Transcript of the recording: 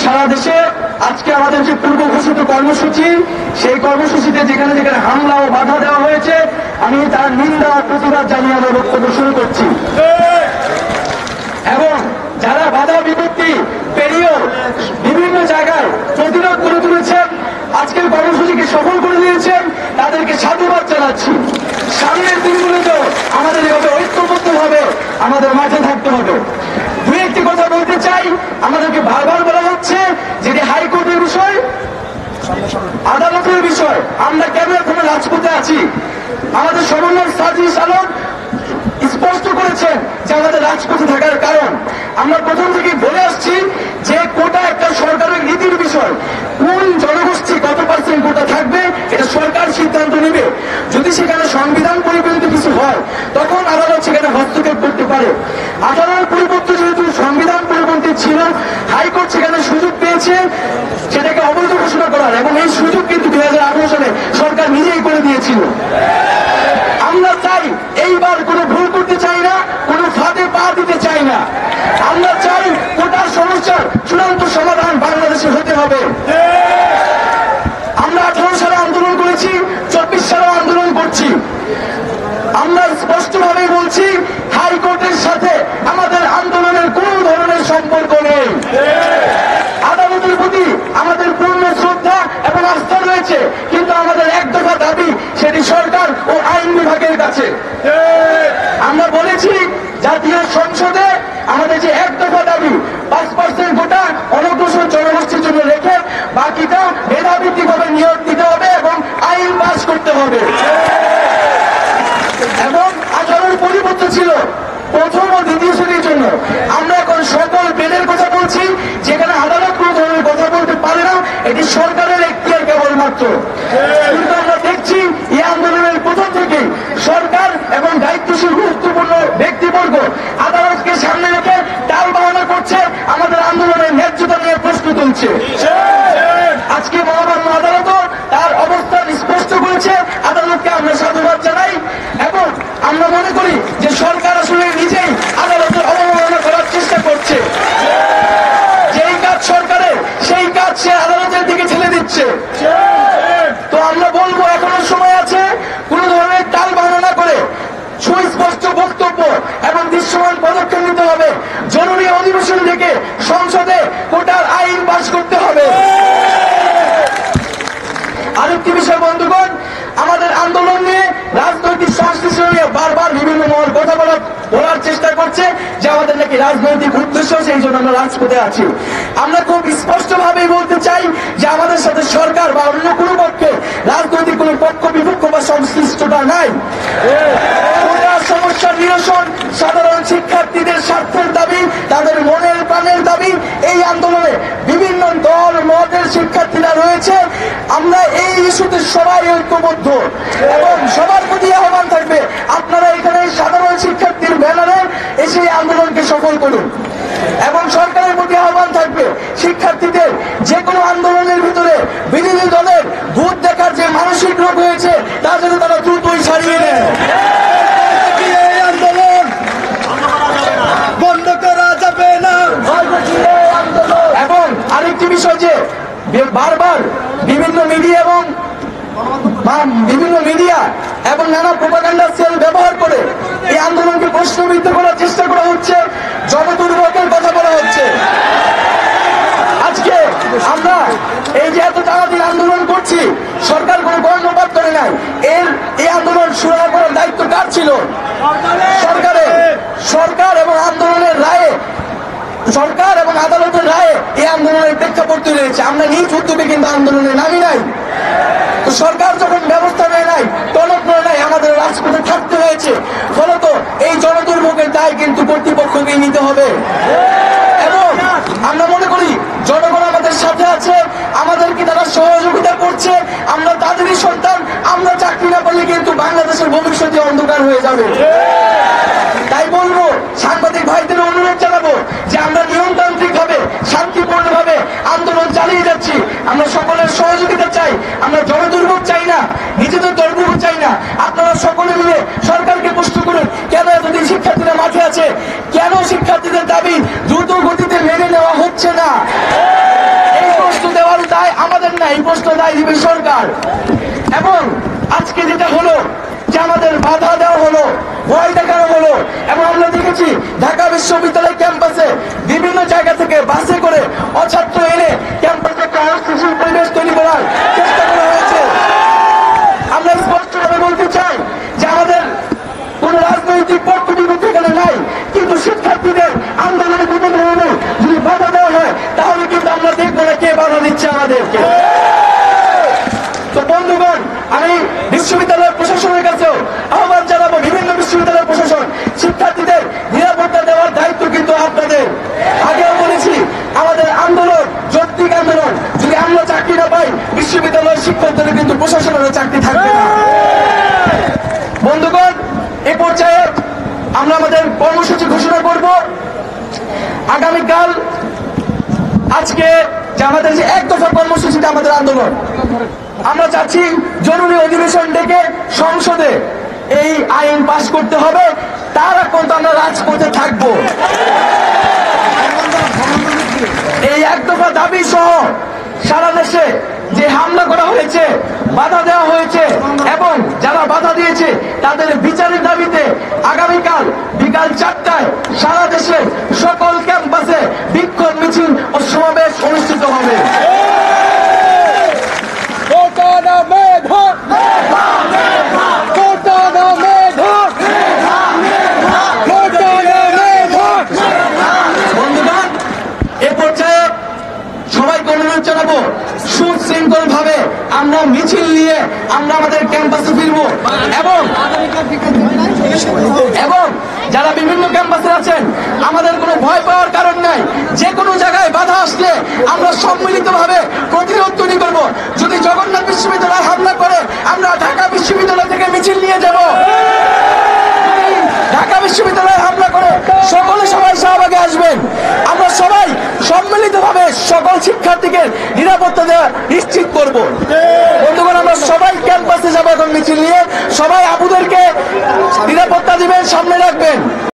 সারা দেশে আজকে আমাদের যে পূর্ব ঘোষিত কর্মসূচি, সেই কর্মসূচিতে যেখানে যেখানে হামলা ও বাধা দেওয়া হয়েছে, আমি তার নিন্দা ও প্রতিবাদ জানিয়ে আমার বক্তব্য শুরু করছি। এবং যারা বাধা বিপত্তি পেরিয়েও বিভিন্ন জায়গায় প্রতিরোধ করে তুলেছেন, আজকের কর্মসূচিকে সফল করে দিয়েছেন, তাদেরকে সাধুবাদ জানাচ্ছি। সামনের দিনগুলোতেও আমাদের এভাবে ঐক্যবদ্ধভাবে আমাদের মাঠে থাকতে হবে। দুই একটি কথা বলতে চাই। আমাদেরকে বারবার বলা হচ্ছে যেটি হাইকোর্টের বিষয়, আদালতের বিষয়, আমরা কেন এখন রাজপথে আছি। আমাদের সমন্বয় সাজিস আলম স্পষ্ট করেছেন যে আমাদের রাজপথে থাকার কারণ। আমরা প্রথম থেকে বলে আসছি যে কোটা একটা সরকারের নীতির বিষয়। কোন জনগোষ্ঠী কত পার্সেন্ট কোটা থাকবে এটা সরকার সিদ্ধান্ত নেবে। যদি সেখানে সংবিধান পরিপন্থী কিছু হয় তখন আদালত সেখানে হস্তক্ষেপ করতে পারে। আদালত পরিপন্থী যেহেতু সংবিধান পরিপন্থী ছিল, হাইকোর্ট সেখানে সুযোগ পেয়েছে সেটাকে অবৈধ ঘোষণা করার, এবং এই সুযোগ কিন্তু 2018 সালে সরকার নিজেই করে দিয়েছিল। আমরা চাই এইবার কোনো ভুল করতে চাই না, কোনো ফাঁদে পা দিতে চাই না। আমরা চাই কোটার সমস্যার চূড়ান্ত সমাধান বাংলাদেশে হতে হবে। আমরা 18 সালে আন্দোলন করেছি, 24 সালে আন্দোলন করছি। আমরা স্পষ্টভাবে বলছি হাইকোর্টের সাথে আমাদের আন্দোলনের কোন ধরনের সম্পর্ক নেই। আদালতের প্রতি আমাদের পূর্ণ শ্রদ্ধা এবং আস্থা রয়েছে, কিন্তু আমাদের এক দফা দাবি সেটি সরকার ও আইন বিভাগের কাছে। আমরা বলেছি জাতীয় সংসদে আমাদের যে এক দফা দাবি 5% কোটা অনগ্রসর জনগোষ্ঠীর জন্য রেখে বাকিটা মেধাভিত্তিকভাবে নিয়োগ দিতে হবে এবং আইন পাস করতে হবে। এবং 18 পরিবর্তন ছিল প্রথম ও দ্বিতীয় শ্রেণীর জন্য। আমরা এখন সকল বেদের কথা বলছি, যেখানে আদালত কোন ধরনের কথা বলতে পারে না, এটি সরকারের এখতিয়ার কেবলমাত্র। কিন্তু আমরা দেখছি এই আন্দোলনের প্রথম থেকে সরকার এবং দায়িত্বশীল গুরুত্বপূর্ণ ব্যক্তিবর্গ আদালতকে সামনে রেখে টাল বাহানা করছে, আমাদের আন্দোলনের ন্যায্যতা নিয়ে প্রশ্ন তুলছে। আজকে মহামান্য আদালতও তার অবস্থান স্পষ্ট করেছে, আদালতকে আমরা সাধুবাদ জানাই। এবং আমরা মনে করি যে সরকার আসলে নিজেই আদালতের অবমাননা করার চেষ্টা করছে। যেই কাজ সরকারের, সেই কাজ সে আদালতের দিকে ঠেলে দিচ্ছে। তো আমরা বলবো এখনো সময় আছে, কোন ধরনের টাল বাহানা করে সুস্পষ্ট বক্তব্য এবং দৃশ্যমান পদক্ষেপ নিতে হবে। জরুরি অধিবেশন থেকে সংসদে কোটার আইন পাস করতে হবে। আরেকটি বিষয় বন্ধুগণ, আমাদের আন্দোলন নিয়ে রাজনৈতিক সংশ্লিষ্ট নিয়ে বারবার বিভিন্ন মহল কথা বলার চেষ্টা করছে যে আমাদের নাকি রাজনৈতিক উদ্দেশ্য, সেই জন্য আমরা রাজপথে আছি। আমরা খুব স্পষ্ট ভাবেই বলতে চাই যে আমাদের সাথে সরকার বা অন্য কোনো পক্ষে রাজনৈতিক কোনো পক্ষ বিপক্ষ বা সংশ্লিষ্টতা নাই। কোটার সমস্যার নিরসন সাধারণ শিক্ষার্থীদের স্বার্থের দাবি, তাদের মনের প্রাণের দাবি। এই আন্দোলনে বিভিন্ন দল মতের শিক্ষার্থীরা রয়েছে। আমরা এই ইস্যুতে সবাই ঐক্যবদ্ধ এবং সবার প্রতি আহ্বান থাকবে আপনারা এখানে সাধারণ শিক্ষার্থীর ব্যানারে এসে আন্দোলনকে সফল করুন। এবং সরকারের প্রতি আহ্বান থাকবে শিক্ষার্থীদের যে কোনো আন্দোলনের ভিতরে বিরোধী দলের ভূত দেখার যে মানসিক রোগ হয়েছে তা যেন তারা দ্রুতই সারিয়ে নেয়। আন্দোলন বন্ধ করা যাবে না। এবং আরেকটি বিষয় যে বারবার বিভিন্ন মিডিয়া এবং নানা প্রোপাগান্ডা সেল ব্যবহার করে এই আন্দোলনকে প্রশ্নবিদ্ধ করার চেষ্টা করা হচ্ছে, জনদুর্ভোগের কথা বলা হচ্ছে। আজকে আমরা এই যে এত তাড়াতাড়ি আন্দোলন করছি, সরকার কোনো কর্ণপাত করে নাই। এই আন্দোলন শুরু করার দায়িত্ব কার ছিল? সরকারের। সরকার এবং আন্দোলনের রায়ে, সরকার এবং আদালতের রায়ে এই আন্দোলনের প্রেক্ষাপট তৈরি হয়েছে। আমরা নিজ উদ্যোগে কিন্তু আন্দোলনে নামি নাই। তো সরকার যখন ব্যবস্থা নেয় নাই, টনক নয় নাই, আমাদের রাজপথে থাকতে হয়েছে। ফলত এই জনদুর্ভোগের দায় কিন্তু কর্তৃপক্ষকেই নিতে হবে। এবং আমরা মনে করি জনগণ আমাদের সাথে আছে, আমাদেরকে তারা সহযোগিতা করছে। আমরা তাদেরই সন্তান। আমরা চাকরি না পেলে কিন্তু বাংলাদেশের ভবিষ্যতে অন্ধকার হয়ে যাবে। তাই বলবো, সাংবাদিক ভাইদের অনুরোধ জানাবো যে আমরা নিয়মতান্ত্রিক ভাবে শান্তিপূর্ণ ভাবে আন্দোলন চালিয়ে যাচ্ছি। আমরা সকলের সহযোগিতা চাই, আমরা জনদুর্ভোগ চাই না, নিজেদের দুর্ভোগ চাই না। আপনারা সকলে মিলে সরকারকে প্রশ্ন করুন কেন এতদিন শিক্ষার্থীরা মাঠে আছে, কেন শিক্ষার্থীদের দাবি দ্রুত গতিতে মেনে নেওয়া হচ্ছে না। দরকার। এবং আজকে যেটা হলো যে আমাদের বাধা দেওয়া হলো, ভয় দেখানো হলো, এবং আমরা দেখেছি ঢাকা বিশ্ববিদ্যালয় ক্যাম্পাসে বিভিন্ন জায়গা থেকে বাসে করে অছাত্র এনে ক্যাম্পাসে একটা অস্থিতিশীল পরিবেশ তৈরি করার চেষ্টা করা হয়েছে। আমরা স্পষ্টভাবে বলতে চাই যে আমাদের কোন রাজনৈতিক পক্ষবিপক্ষ এখানে নাই, কিন্তু শিক্ষার্থীদের আন্দোলনে কোনো ধরনের যদি বাধা দেওয়া হয় তাহলে কিন্তু আমরা দেখবো না কে বাধা দিচ্ছে আমাদেরকে। তো বন্ধুগণ, আমি বিশ্ববিদ্যালয়ের প্রশাসনের কাছেও আহ্বান জানাবো, বিভিন্ন বিশ্ববিদ্যালয়ের প্রশাসন, শিক্ষার্থীদের নিরাপত্তা দেওয়ার দায়িত্ব কিন্তু আপনাদের। আগেও বলেছি আমাদের আন্দোলন যৌক্তিক আন্দোলন, যদি আমরা চাকরি না পাই বিশ্ববিদ্যালয়ের শিক্ষকদের কিন্তু প্রশাসনের চাকরি থাকবে না। বন্ধুগণ, এ পর্যায়ে আমরা আমাদের কর্মসূচি ঘোষণা করব। আগামীকাল আজকে যে আমাদের যে এক দফা কর্মসূচিটা আমাদের আন্দোলন, আমরা চাচ্ছি জরুরি অধিবেশন ডেকে সংসদে এই আইন পাশ করতে হবে, তার এখন আমরা রাজপথে থাকবো। এই এক দফা দাবি সহ সারা দেশে যে হামলা করা হয়েছে, বাধা দেওয়া হয়েছে এবং যারা বাধা দিয়েছে তাদের বিচারের দাবিতে আগামীকাল বিকাল 4টায় সারা দেশে সকল ক্যাম্পাসে বিক্ষোভ মিছিল ও সমাবেশ অনুষ্ঠিত হবে। বন্ধুগণ, এ পর্যায়ে সবাইকে অনুরোধ জানাবো সুশৃঙ্খল ভাবে আমরা মিছিল নিয়ে আমরা আমাদের ক্যাম্পাসে ফিরবো এবং যারা বিভিন্ন ক্যাম্পাসে আছেন আমাদের কোনো ভয় পাওয়ার কারণ নাই। যে কোনো জায়গায় বাধা আসলে আমরা সম্মিলিত ভাবে প্রতিরোধ তৈরি করবো। যদি জগন্নাথ বিশ্ববিদ্যালয় হামলা করে আমরা ঢাকা বিশ্ববিদ্যালয় থেকে মিছিল নিয়ে যাব। ঢাকা বিশ্ববিদ্যালয় হামলা করে সকলে সবাই শাহবাগে আসবেন। আমরা সবাই সম্মিলিত ভাবে সকল শিক্ষার্থীকে নিরাপত্তা দেওয়া নিশ্চিত করব। বন্ধুগণ, আমরা সবাই ক্যাম্পাসে যাবো এখন মিছিল নিয়ে। সবাই আপুদেরকে নিরাপত্তা দিবেন, সামনে রাখবেন।